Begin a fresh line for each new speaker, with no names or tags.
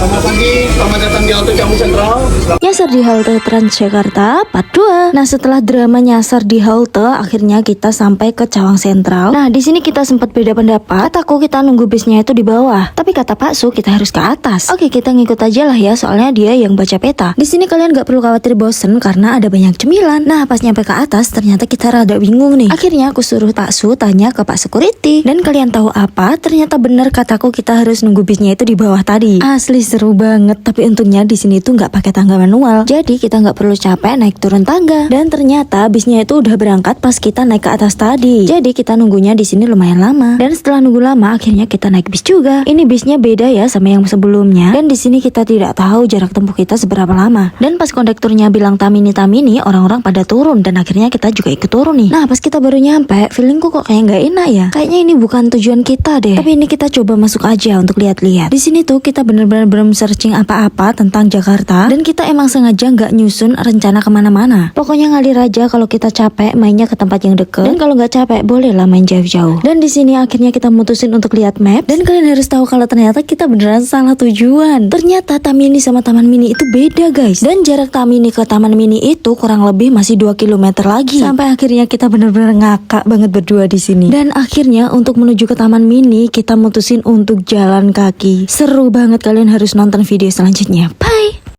Selamat pagi, selamat datang di Halte Cawang Sentral.
Nyasar di halte Transjakarta part 2. Nah, setelah drama nyasar di halte, akhirnya kita sampai ke Cawang Sentral. Nah, di sini kita sempat beda pendapat. Kataku kita nunggu bisnya itu di bawah, tapi kata Pak Su kita harus ke atas. Oke, kita ngikut aja lah ya, soalnya dia yang baca peta. Di sini kalian gak perlu khawatir bosen karena ada banyak cemilan. Nah, pas nyampe ke atas ternyata kita rada bingung nih. Akhirnya aku suruh Pak Su tanya ke Pak Security. Dan kalian tahu apa? Ternyata bener kataku, kita harus nunggu bisnya itu di bawah tadi. Asli seru banget, tapi untungnya di sini tuh nggak pakai tangga manual. Jadi kita nggak perlu capek naik turun tangga. Dan ternyata bisnya itu udah berangkat pas kita naik ke atas tadi. Jadi kita nunggunya di sini lumayan lama. Dan setelah nunggu lama, akhirnya kita naik bis juga. Ini bisnya beda ya sama yang sebelumnya. Dan di sini kita tidak tahu jarak tempuh kita seberapa lama. Dan pas kondekturnya bilang Tamini, orang-orang pada turun dan akhirnya kita juga ikut turun nih. Nah, pas kita baru nyampe, feelingku kok kayak nggak enak ya. Kayaknya ini bukan tujuan kita deh. Tapi ini kita coba masuk aja untuk lihat-lihat. Di sini tuh kita bener-bener belum searching apa-apa tentang Jakarta, dan kita emang sengaja nggak nyusun rencana kemana-mana. Pokoknya ngalir aja, kalau kita capek mainnya ke tempat yang deket, dan kalau nggak capek bolehlah main jauh-jauh. Dan di sini akhirnya kita mutusin untuk lihat map, dan kalian harus tahu kalau ternyata kita beneran salah tujuan. Ternyata Tamini sama Taman Mini itu beda guys, dan jarak Tamini ke Taman Mini itu kurang lebih masih 2 km lagi. Sampai akhirnya kita bener-bener ngakak banget berdua di sini. Dan akhirnya untuk menuju ke Taman Mini kita mutusin untuk jalan kaki. Seru banget, kalian harus nonton video selanjutnya. Bye.